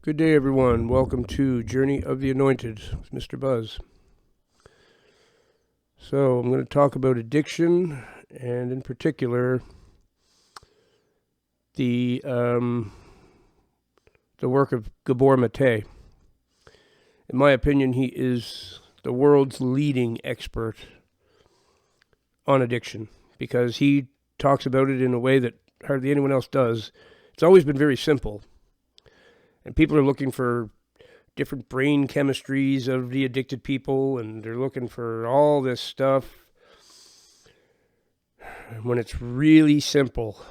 Good day, everyone. Welcome to Journey of the Anointed with Mr. Buzz. So, I'm going to talk about addiction, and in particular, the work of Gabor Mate. In my opinion, he is the world's leading expert on addiction because he talks about it in a way that hardly anyone else does. It's always been very simple. And people are looking for different brain chemistries of the addicted people, and they're looking for all this stuff when it's really simple.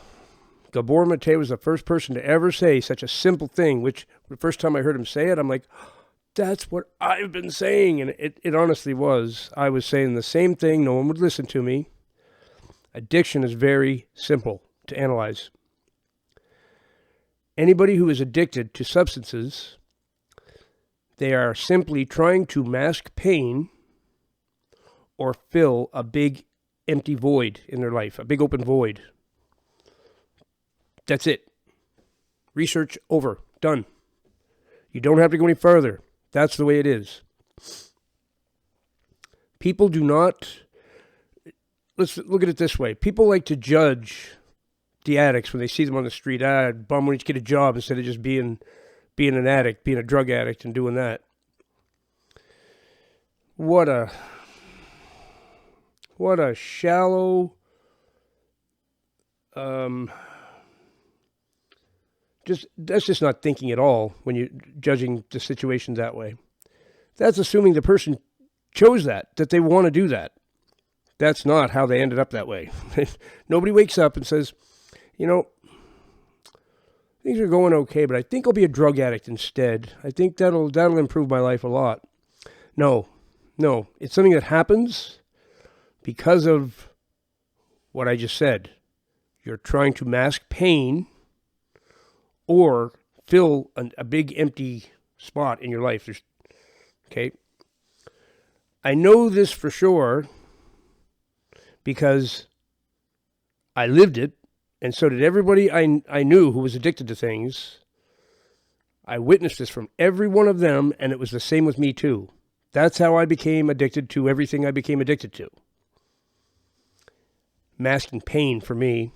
Gabor Mate was the first person to ever say such a simple thing, which the first time I heard him say it, I'm like, that's what I've been saying. And it honestly was. I was saying the same thing. No one would listen to me. Addiction is very simple to analyze. Anybody who is addicted to substances, they are simply trying to mask pain or fill a big empty void in their life, a big open void. That's it. Research over. Done. You don't have to go any further. That's the way it is. People do not... Let's look at it this way. People like to judge the addicts when they see them on the street. Bum when you get a job instead of just being an addict, being a drug addict and doing that. What a shallow, that's just not thinking at all when you're judging the situation that way. That's assuming the person chose that they want to do that. That's not how they ended up that way. Nobody wakes up and says, you know, things are going okay, but I think I'll be a drug addict instead. I think that'll improve my life a lot. No. It's something that happens because of what I just said. You're trying to mask pain or fill a big empty spot in your life. Okay? I know this for sure because I lived it. And so did everybody I knew who was addicted to things. I witnessed this from every one of them, and it was the same with me too. That's how I became addicted to everything I became addicted to. Masking pain for me.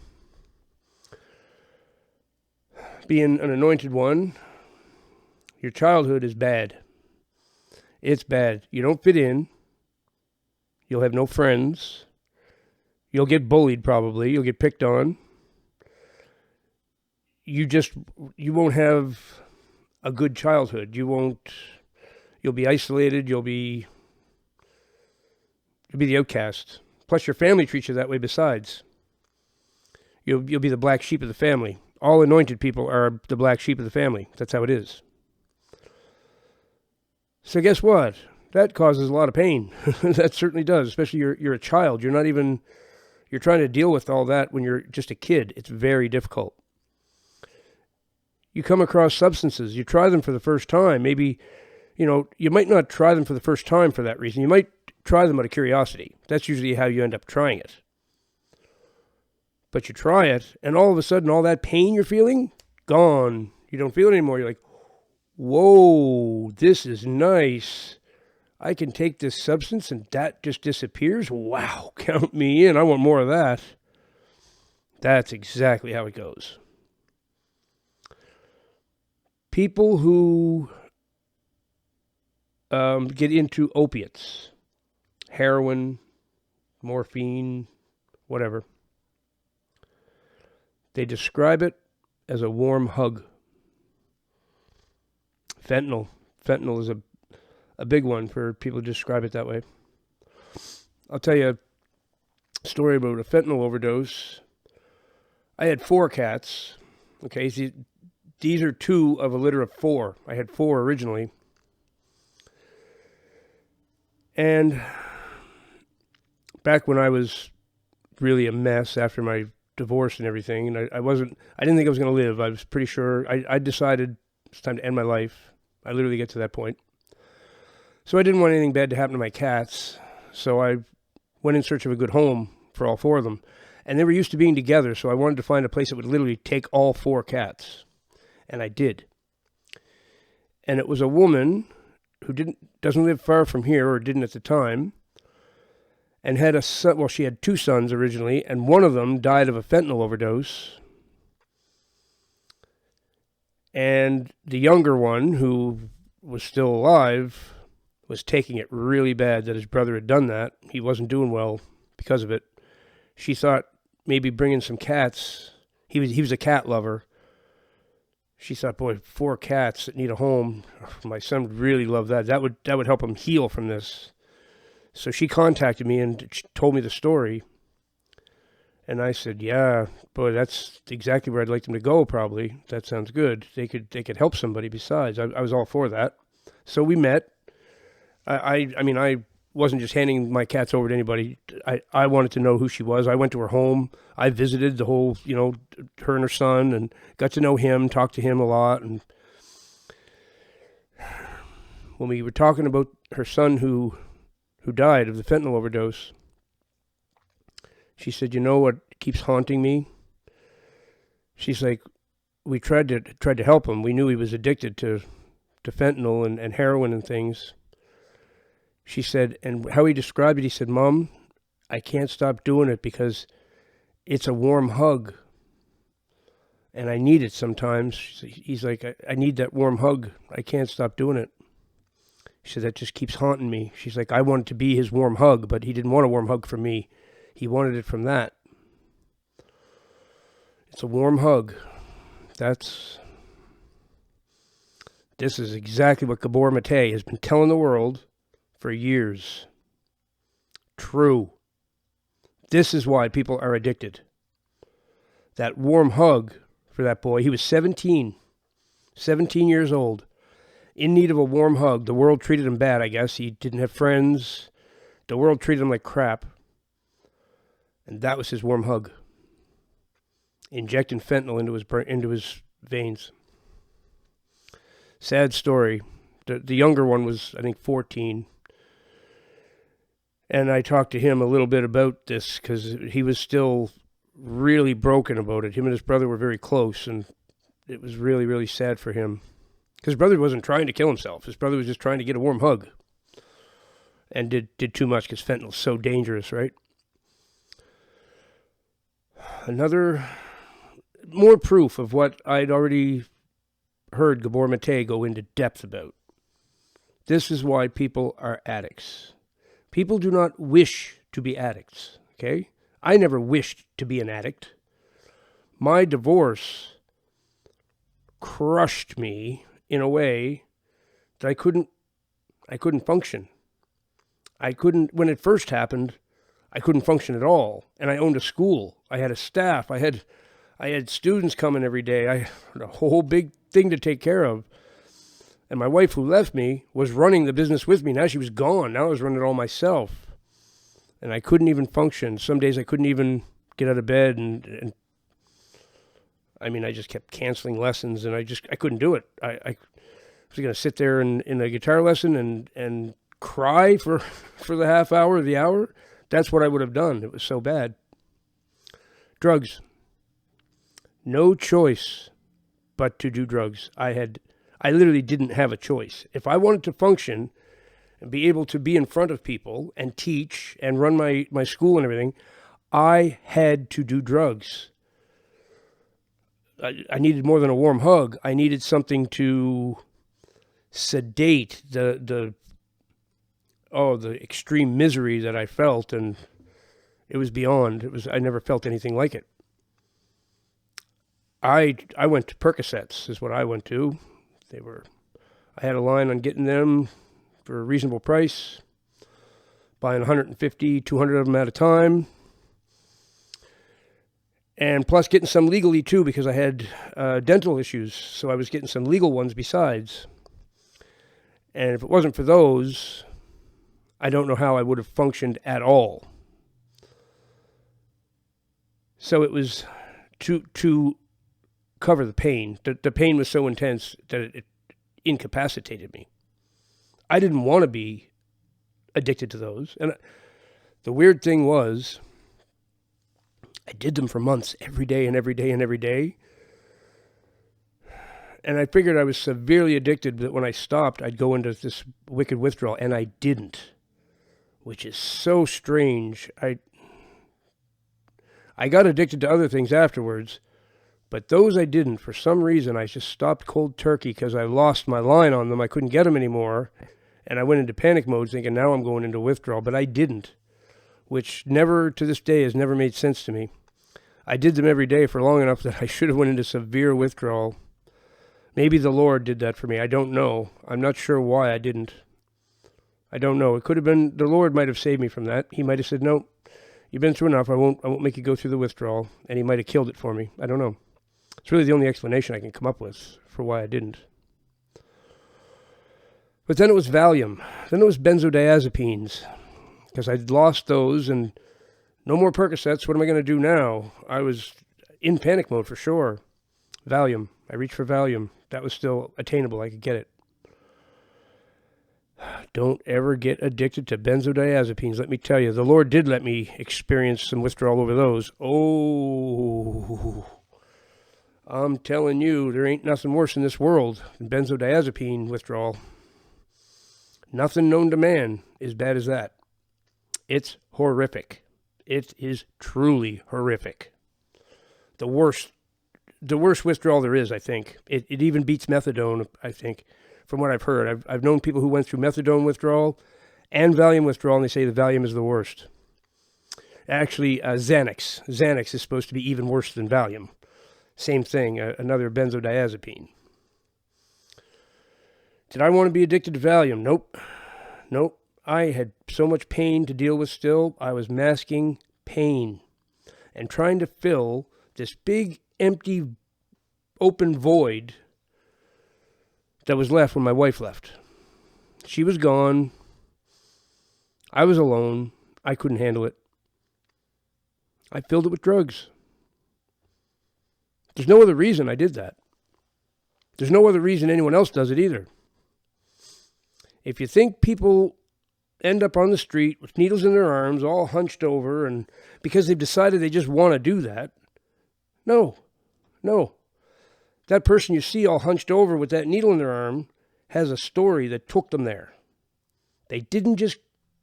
Being an anointed one, your childhood is bad. It's bad. You don't fit in. You'll have no friends. You'll get bullied probably. You'll get picked on. You won't have a good childhood. You'll be isolated. You'll be the outcast. Plus your family treats you that way besides. You'll be the black sheep of the family. All anointed people are the black sheep of the family. That's how it is. So guess what? That causes a lot of pain. That certainly does, especially you're a child. You're trying to deal with all that when you're just a kid. It's very difficult. You come across substances, you try them for the first time. Maybe, you might not try them for the first time for that reason. You might try them out of curiosity. That's usually how you end up trying it. But you try it, and all of a sudden, all that pain you're feeling, gone. You don't feel it anymore. You're like, whoa, this is nice. I can take this substance and that just disappears. Wow, count me in. I want more of that. That's exactly how it goes. People who get into opiates, heroin, morphine, whatever, they describe it as a warm hug. Fentanyl is a big one for people to describe it that way. I'll tell you a story about a fentanyl overdose. I had 4 cats. Okay, so these are 2 of a litter of 4. I had 4 originally. And back when I was really a mess after my divorce and everything, and I didn't think I was going to live. I was pretty sure. I decided it's time to end my life. I literally get to that point. So I didn't want anything bad to happen to my cats. So I went in search of a good home for all 4 of them. And they were used to being together, so I wanted to find a place that would literally take all 4 cats. And I did. And it was a woman who doesn't live far from here, or didn't at the time, and had a son. Well, she had two sons originally, and one of them died of a fentanyl overdose. And the younger one, who was still alive, was taking it really bad that his brother had done that. He wasn't doing well because of it. She thought maybe bringing some cats. He was a cat lover. She thought, boy, 4 cats that need a home. My son would really love that. That would help him heal from this. So she contacted me and she told me the story. And I said, yeah, boy, that's exactly where I'd like them to go, probably. That sounds good. They could help somebody besides. I was all for that. So we met. I mean, I wasn't just handing my cats over to anybody. I wanted to know who she was. I went to her home. I visited the whole, her and her son, and got to know him, talked to him a lot. And when we were talking about her son who died of the fentanyl overdose, she said, you know what keeps haunting me? She's like, we tried to help him. We knew he was addicted to fentanyl and heroin and things. She said, and how he described it, he said, Mom, I can't stop doing it because it's a warm hug. And I need it sometimes. He's like, I need that warm hug. I can't stop doing it. She said, that just keeps haunting me. She's like, I wanted to be his warm hug, but he didn't want a warm hug from me. He wanted it from that. It's a warm hug. This is exactly what Gabor Mate has been telling the world for years. True. This is why people are addicted. That warm hug for that boy. He was 17 years old, in need of a warm hug. The world treated him bad, I guess. He didn't have friends. The world treated him like crap. And that was his warm hug. Injecting fentanyl into his veins. Sad story. The younger one was, I think, 14. And I talked to him a little bit about this because he was still really broken about it. Him and his brother were very close, and it was really, really sad for him. His brother wasn't trying to kill himself. His brother was just trying to get a warm hug. And did too much because fentanyl's so dangerous, right? More proof of what I'd already heard Gabor Mate go into depth about. This is why people are addicts. People do not wish to be addicts, okay? I never wished to be an addict. My divorce crushed me in a way that I couldn't function. When it first happened, I couldn't function at all. And I owned a school. I had a staff. I had students coming every day. I had a whole big thing to take care of. And my wife, who left me, was running the business with me. Now she was gone. Now I was running it all myself. And I couldn't even function. Some days I couldn't even get out of bed. And I mean, I just kept canceling lessons, and I couldn't do it. I was going to sit there in a guitar lesson and cry for the half hour or the hour. That's what I would have done. It was so bad. Drugs. No choice but to do drugs. I literally didn't have a choice. If I wanted to function and be able to be in front of people and teach and run my school and everything, I had to do drugs. I needed more than a warm hug. I needed something to sedate the extreme misery that I felt, and it was beyond. I never felt anything like it. I went to Percocets is what I went to. I had a line on getting them for a reasonable price, buying 150, 200 of them at a time, and plus getting some legally too, because I had dental issues, so I was getting some legal ones besides. And if it wasn't for those, I don't know how I would have functioned at all. So it was to cover the pain. The pain was so intense that it incapacitated me. I didn't want to be addicted to those. And the weird thing was, I did them for months, every day and every day and every day. And I figured I was severely addicted, that when I stopped, I'd go into this wicked withdrawal, and I didn't, which is so strange. I got addicted to other things afterwards, but those I didn't. For some reason, I just stopped cold turkey because I lost my line on them. I couldn't get them anymore, and I went into panic mode thinking, now I'm going into withdrawal, but I didn't, which never, to this day, has never made sense to me. I did them every day for long enough that I should have went into severe withdrawal. Maybe the Lord did that for me. I don't know. I'm not sure why I didn't. I don't know. It could have been, the Lord might have saved me from that. He might have said, no, you've been through enough. I won't make you go through the withdrawal. And he might have killed it for me. I don't know. It's really the only explanation I can come up with for why I didn't. But then it was Valium. Then it was benzodiazepines. Because I'd lost those and no more Percocets. What am I going to do now? I was in panic mode for sure. Valium. I reached for Valium. That was still attainable. I could get it. Don't ever get addicted to benzodiazepines, let me tell you. The Lord did let me experience some withdrawal over those. Oh, I'm telling you, there ain't nothing worse in this world than benzodiazepine withdrawal. Nothing known to man is bad as that. It's horrific. It is truly horrific. The worst withdrawal there is, I think. It even beats methadone, I think, from what I've heard. I've known people who went through methadone withdrawal and Valium withdrawal, and they say the Valium is the worst. Actually, Xanax. Xanax is supposed to be even worse than Valium. Same thing, another benzodiazepine. Did I want to be addicted to Valium? Nope. Nope. I had so much pain to deal with still. I was masking pain and trying to fill this big, empty, open void that was left when my wife left. She was gone. I was alone. I couldn't handle it. I filled it with drugs. There's no other reason I did that. There's no other reason anyone else does it either. If you think people end up on the street with needles in their arms, all hunched over, and because they've decided they just want to do that, no. That person you see all hunched over with that needle in their arm has a story that took them there. They didn't just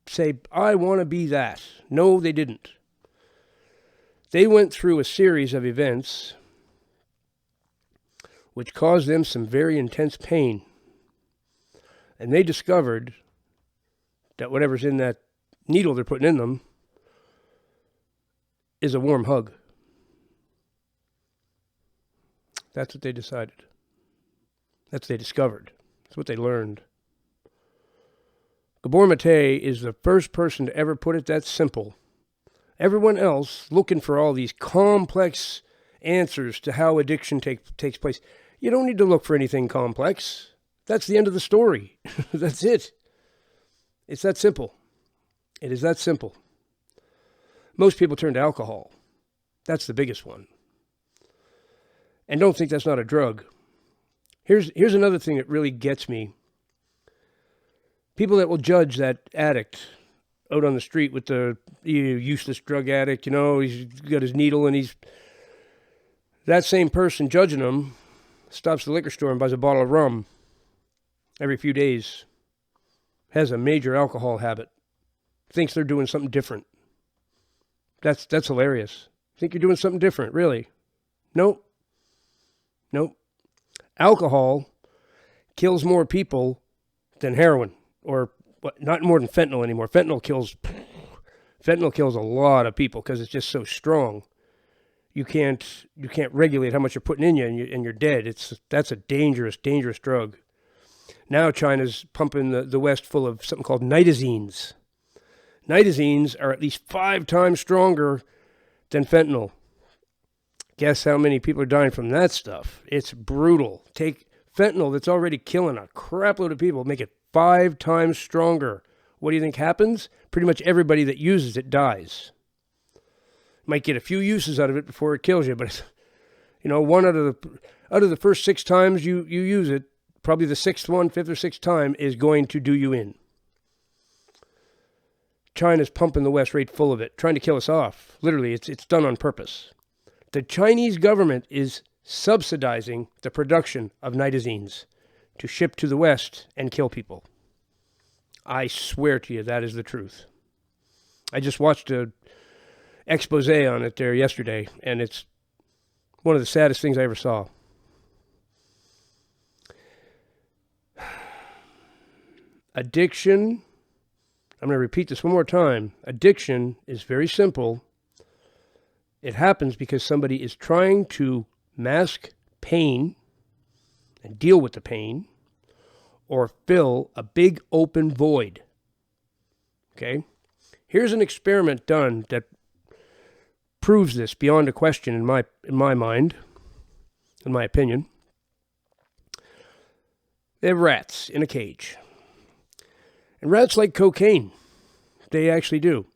say, I want to be that. No, they didn't. They went through a series of events which caused them some very intense pain. And they discovered that whatever's in that needle they're putting in them is a warm hug. That's what they decided. That's what they discovered. That's what they learned. Gabor Mate is the first person to ever put it that simple. Everyone else looking for all these complex answers to how addiction takes place. You don't need to look for anything complex. That's the end of the story. That's it. It's that simple. It is that simple. Most people turn to alcohol. That's the biggest one. And don't think that's not a drug. Here's another thing that really gets me. People that will judge that addict out on the street with the useless drug addict, he's got his needle and he's... That same person judging him stops at the liquor store and buys a bottle of rum every few days. Has a major alcohol habit. Thinks they're doing something different. That's hilarious. Think you're doing something different, really? Nope. Alcohol kills more people than heroin, or not more than fentanyl anymore. Fentanyl kills a lot of people because it's just so strong. You can't regulate how much you're putting in you, and you're dead. That's a dangerous drug. Now China's pumping the West full of something called nitazines. Nitazines are at least 5 times stronger than fentanyl. Guess how many people are dying from that stuff? It's brutal. Take fentanyl that's already killing a crap load of people, make it 5 times stronger. What do you think happens? Pretty much everybody that uses it dies. Might get a few uses out of it before it kills you, but one out of the first 6 times you use it, probably the 5th or 6th time is going to do you in. China's pumping the West right full of it, trying to kill us off. Literally, it's done on purpose. The Chinese government is subsidizing the production of nitazines to ship to the West and kill people. I swear to you, that is the truth. I just watched an expose on it there yesterday, and it's one of the saddest things I ever saw. Addiction, I'm going to repeat this one more time. Addiction is very simple. It happens because somebody is trying to mask pain and deal with the pain, or fill a big open void. Okay? Here's an experiment done that proves this beyond a question in my mind, in my opinion. They have rats in a cage. And rats like cocaine. They actually do.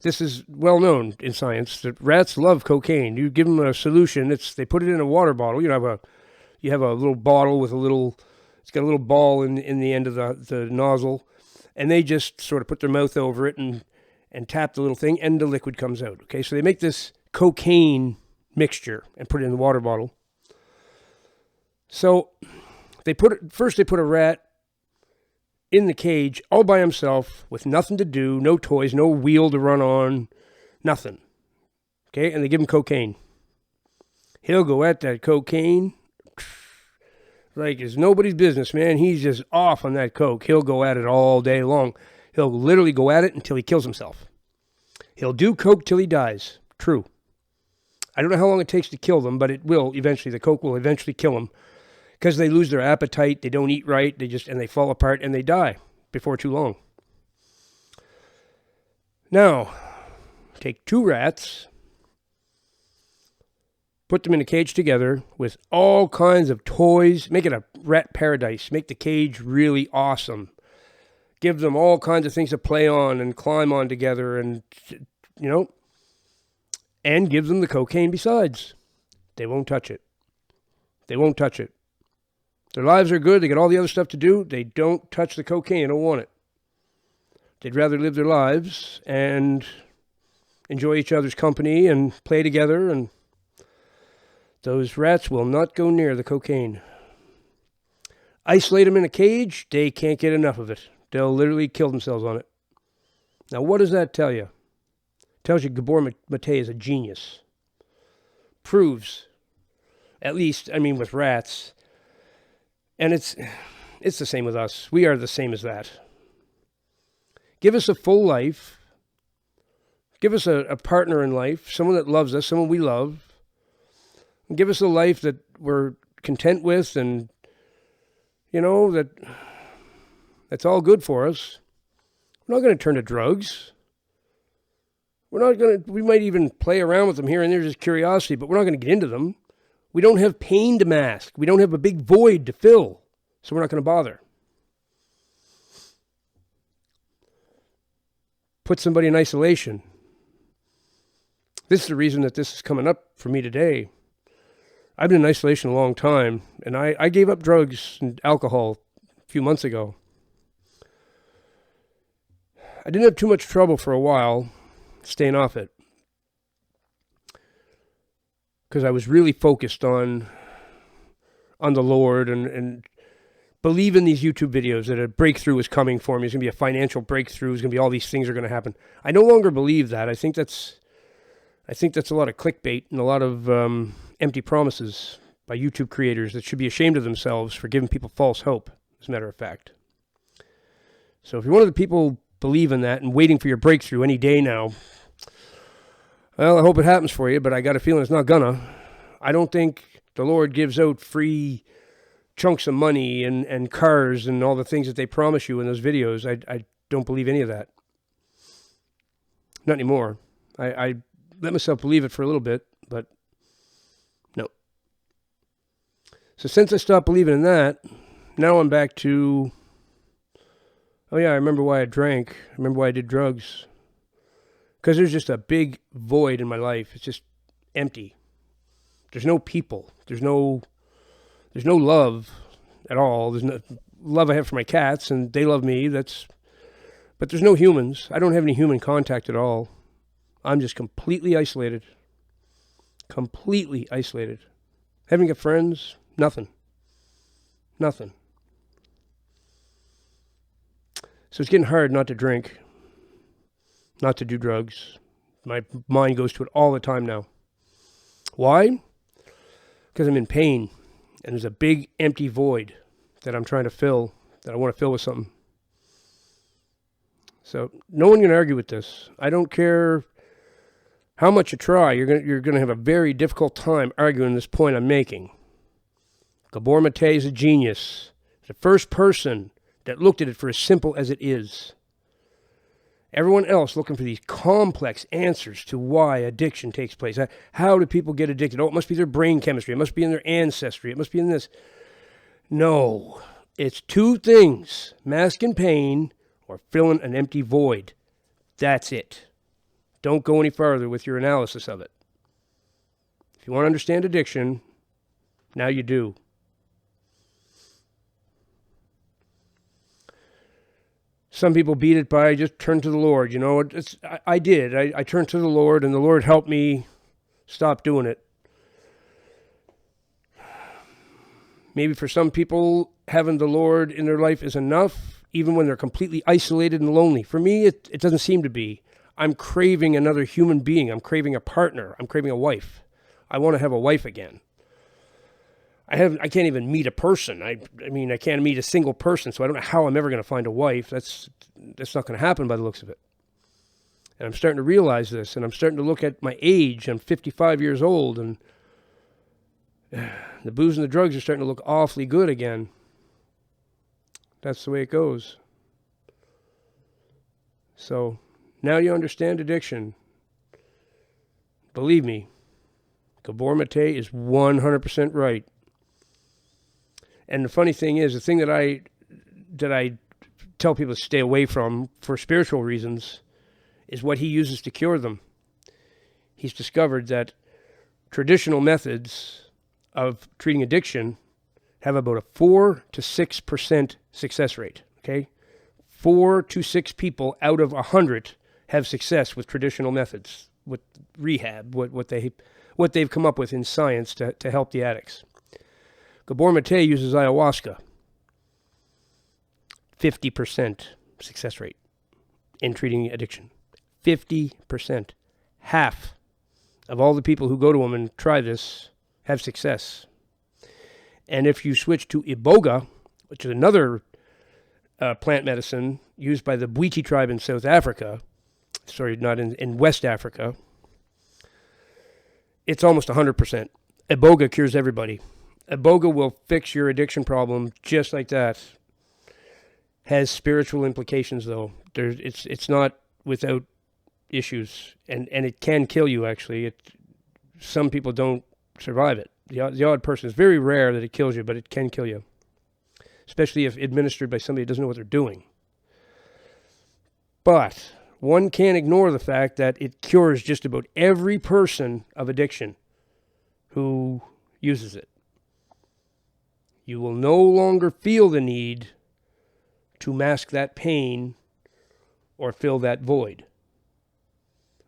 This is well known in science that rats love cocaine. You give them a solution, they put it in a water bottle. You have a little bottle with it's got a little ball in the end of the nozzle, and they just sort of put their mouth over it and tap the little thing, and the liquid comes out. Okay, so they make this cocaine mixture and put it in the water bottle. So first they put a rat in the cage all by himself with nothing to do, no toys, no wheel to run on, nothing. Okay, and they give him cocaine. He'll go at that cocaine like it's nobody's business, man. He's just off on that coke. He'll go at it all day long. He'll literally go at it until he kills himself. He'll do coke till he dies. True. I don't know how long it takes to kill them, but it will eventually. The coke will eventually kill them because they lose their appetite. They don't eat right. And they fall apart and they die before too long. Now, take 2 rats, put them in a cage together with all kinds of toys. Make it a rat paradise. Make the cage really awesome. Give them all kinds of things to play on and climb on together and give them the cocaine besides. They won't touch it. They won't touch it. Their lives are good. They got all the other stuff to do. They don't touch the cocaine. They don't want it. They'd rather live their lives and enjoy each other's company and play together, and those rats will not go near the cocaine. Isolate them in a cage, they can't get enough of it. They'll literally kill themselves on it. Now, what does that tell you? It tells you Gabor Mate is a genius. Proves, at least, with rats. And it's the same with us. We are the same as that. Give us a full life. Give us a partner in life, someone that loves us, someone we love. And give us a life that we're content with and, that's all good for us. We're not going to turn to drugs. We might even play around with them here and there, just curiosity, but we're not going to get into them. We don't have pain to mask. We don't have a big void to fill, so we're not going to bother. Put somebody in isolation. This is the reason that this is coming up for me today. I've been in isolation a long time, and I gave up drugs and alcohol a few months ago. I didn't have too much trouble for a while staying off it because I was really focused on the Lord and believe in these YouTube videos that a breakthrough is coming for me. It's going to be a financial breakthrough. It's going to be all these things are going to happen. I no longer believe that. I think that's a lot of clickbait and a lot of empty promises by YouTube creators that should be ashamed of themselves for giving people false hope, as a matter of fact. So if you're one of the people believe in that and waiting for your breakthrough any day now, well, I hope it happens for you, but I got a feeling it's not gonna. I don't think the Lord gives out free chunks of money and cars and all the things that they promise you in those videos. I don't believe any of that. Not anymore. I let myself believe it for a little bit, but no. So since I stopped believing in that, now I'm back to, oh yeah, I remember why I drank. I remember why I did drugs. Because there's just a big void in my life. It's just empty. There's no people. There's no love at all. There's no love I have for my cats, and they love me. But there's no humans. I don't have any human contact at all. I'm just completely isolated. Completely isolated. Haven't got friends, nothing. Nothing. So it's getting hard not to drink, not to do drugs. My mind goes to it all the time now. Why? Because I'm in pain, and there's a big empty void that I'm trying to fill, that I want to fill with something. So no one can argue with this. I don't care how much you try. You're gonna have a very difficult time arguing this point I'm making. Gabor Mate is a genius. The first person that looked at it for as simple as it is. Everyone else looking for these complex answers to why addiction takes place. How do people get addicted? Oh, it must be their brain chemistry. It must be in their ancestry. It must be in this. No. It's two things. Masking pain or filling an empty void. That's it. Don't go any farther with your analysis of it. If you want to understand addiction, now you do. Some people beat it by just turn to the Lord. You know, I did. I turned to the Lord, and the Lord helped me stop doing it. Maybe for some people, having the Lord in their life is enough, even when they're completely isolated and lonely. For me, it doesn't seem to be. I'm craving another human being. I'm craving a partner. I'm craving a wife. I want to have a wife again. I can't even meet a person. I mean, I can't meet a single person, so I don't know how I'm ever going to find a wife. That's not going to happen by the looks of it. And I'm starting to realize this, and I'm starting to look at my age. I'm 55 years old, and the booze and the drugs are starting to look awfully good again. That's the way it goes. So now you understand addiction. Believe me, Gabor Mate is 100% right. And the funny thing is, the thing that I tell people to stay away from for spiritual reasons is what he uses to cure them. He's discovered that traditional methods of treating addiction have about a 4 to 6% success rate. Okay, 4 to 6 people out of 100 have success with traditional methods, with rehab, what they've come up with in science to help the addicts. Gabor Mate uses ayahuasca. 50% success rate in treating addiction. 50%. Half of all the people who go to him and try this have success. And if you switch to iboga, which is another plant medicine used by the Bwiti tribe in South Africa, not in West Africa, it's almost 100%. Iboga cures everybody. Iboga will fix your addiction problem just like that. Has spiritual implications, though. It's not without issues, and it can kill you, actually. Some people don't survive it. The odd person. It's very rare that it kills you, but it can kill you, especially if administered by somebody who doesn't know what they're doing. But one can't ignore the fact that it cures just about every person of addiction who uses it. You will no longer feel the need to mask that pain or fill that void.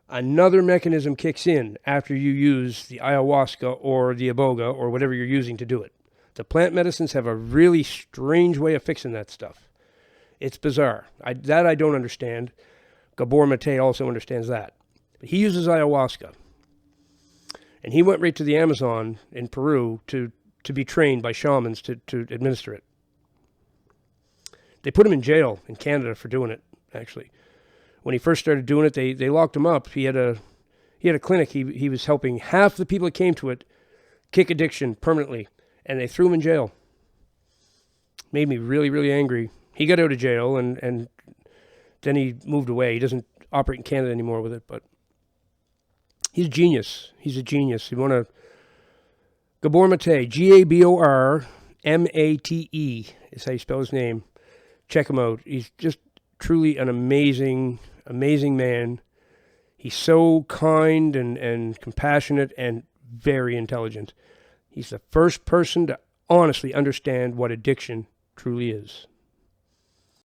Another mechanism kicks in after you use the ayahuasca or the iboga or whatever you're using to do it. The plant medicines have a really strange way of fixing that stuff. It's bizarre. I don't understand. Gabor Mate also understands that. But he uses ayahuasca. And he went right to the Amazon in Peru to be trained by shamans to administer it. They put him in jail in Canada for doing it, actually. When he first started doing it, they locked him up. He had a clinic. He was helping half the people that came to it kick addiction permanently, and they threw him in jail. Made me really, really angry. He got out of jail, and then he moved away. He doesn't operate in Canada anymore with it, but he's a genius. He's a genius. You want to... Gabor Mate, Gabormate is how you spell his name. Check him out. He's just truly an amazing, amazing man. He's so kind and compassionate and very intelligent. He's the first person to honestly understand what addiction truly is.